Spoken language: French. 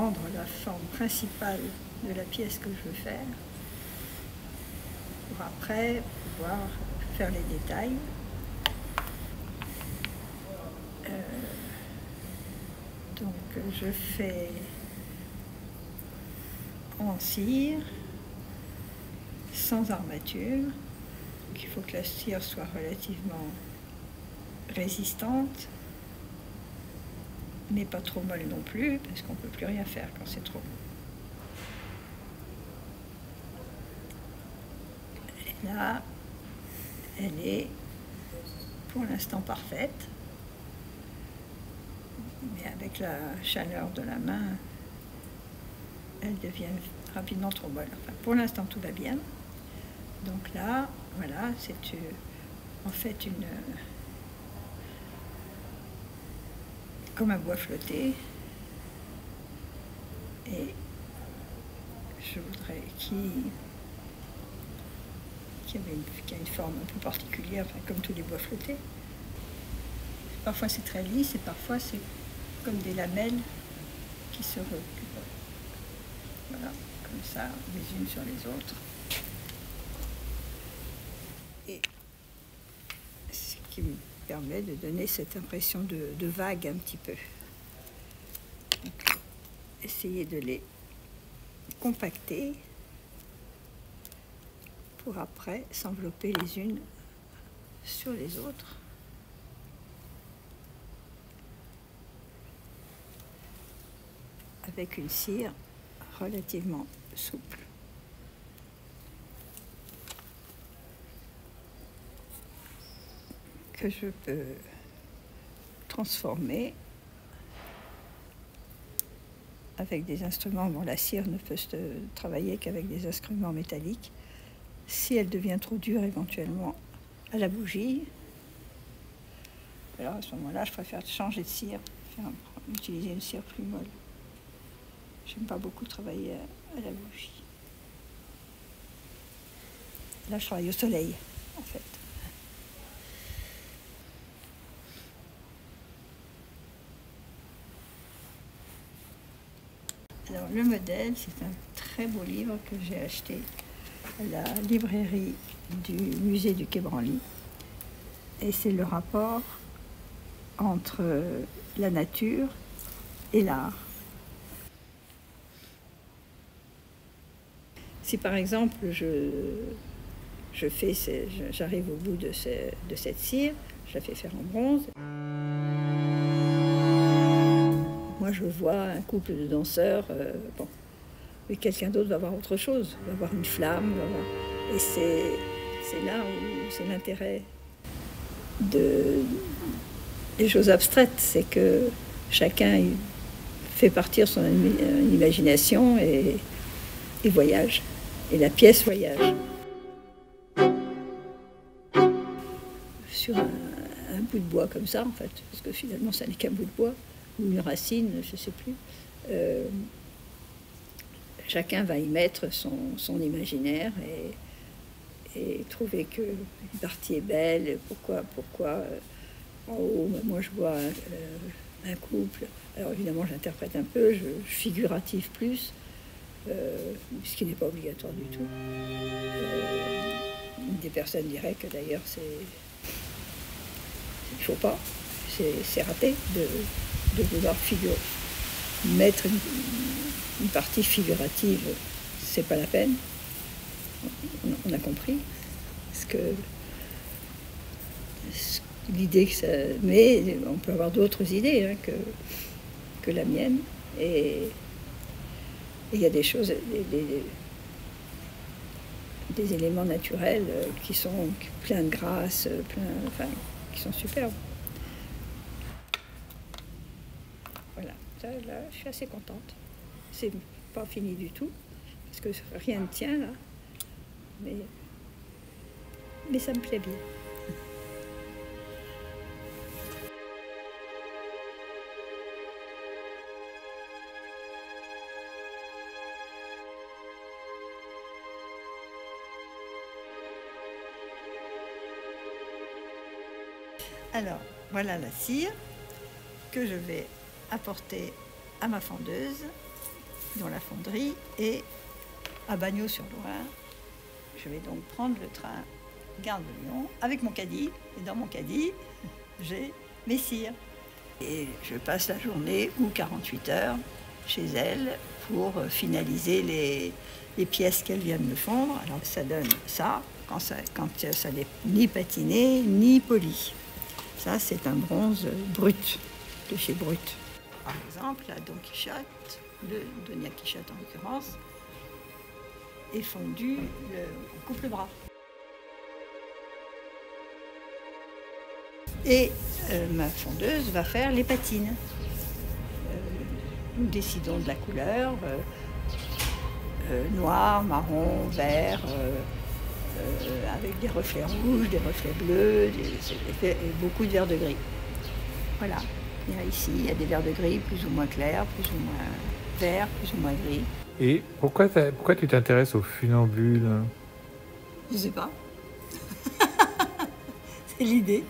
prendre la forme principale de la pièce que je veux faire pour après pouvoir faire les détails. Donc je fais en cire, sans armature. Donc il faut que la cire soit relativement résistante, mais pas trop molle non plus, parce qu'on ne peut plus rien faire quand c'est trop. Et là, elle est pour l'instant parfaite, mais avec la chaleur de la main, elle devient rapidement trop molle. Enfin, pour l'instant, tout va bien. Donc là, voilà, c'est en fait comme un bois flotté. Et je voudrais qui a une forme un peu particulière, enfin, comme tous les bois flottés. Parfois c'est très lisse et parfois c'est comme des lamelles qui se recoupent. Voilà, comme ça, les unes sur les autres. Et ce qui me permet de donner cette impression de vague un petit peu. Donc, essayer de les compacter pour après s'envelopper les unes sur les autres. Avec une cire relativement souple. Que je peux transformer avec des instruments. Bon, la cire ne peut se travailler qu'avec des instruments métalliques. Si elle devient trop dure, éventuellement, à la bougie. Alors à ce moment-là, je préfère changer de cire, utiliser une cire plus molle. J'aime pas beaucoup travailler à la bougie. Là, je travaille au soleil, en fait. Alors, le modèle, c'est un très beau livre que j'ai acheté à la librairie du musée du Quai Branly. Et c'est le rapport entre la nature et l'art. Si par exemple j'arrive au bout de cette cire, je la fais faire en bronze. Moi je vois un couple de danseurs, bon, mais quelqu'un d'autre va voir autre chose, va voir une flamme, et c'est là où c'est l'intérêt des choses abstraites, c'est que chacun fait partir son imagination et voyage. Et la pièce voyage. Sur un bout de bois comme ça, en fait, parce que finalement, ça n'est qu'un bout de bois, ou une racine, je ne sais plus. Chacun va y mettre son imaginaire et trouver qu'une partie est belle, pourquoi en haut, moi je vois un couple. Alors évidemment, j'interprète un peu, je figurative plus. Ce qui n'est pas obligatoire du tout. Des personnes diraient que d'ailleurs il ne faut pas, c'est raté de vouloir mettre une partie figurative, c'est pas la peine. On a compris l'idée que ça. Mais on peut avoir d'autres idées hein, que la mienne. Et il y a des choses, des éléments naturels qui sont pleins de grâce, qui sont superbes. Voilà, ça, là, je suis assez contente. C'est pas fini du tout, parce que rien ne tient là, mais ça me plaît bien. Alors, voilà la cire que je vais apporter à ma fendeuse pour la fonderie et à Bagnols-sur-Loire. Je vais donc prendre le train Gare de Lyon avec mon caddie. Et dans mon caddie, j'ai mes cires. Et je passe la journée ou 48 heures chez elle pour finaliser les pièces qu'elle vient de me fondre. Alors ça donne ça quand ça n'est ni patiné ni poli. Ça, c'est un bronze brut, de chez Brut. Par exemple, la Don Quichotte, le Donia Quichotte en l'occurrence, est fondu, on coupe le bras. Et ma fondeuse va faire les patines. Nous décidons de la couleur, noir, marron, vert, avec des reflets rouges, des reflets bleus, et beaucoup de verre de gris. Voilà. Ici, il y a des verres de gris plus ou moins clairs, plus ou moins verts, plus ou moins gris. Et pourquoi tu t'intéresses aux funambules? Je sais pas. C'est l'idée.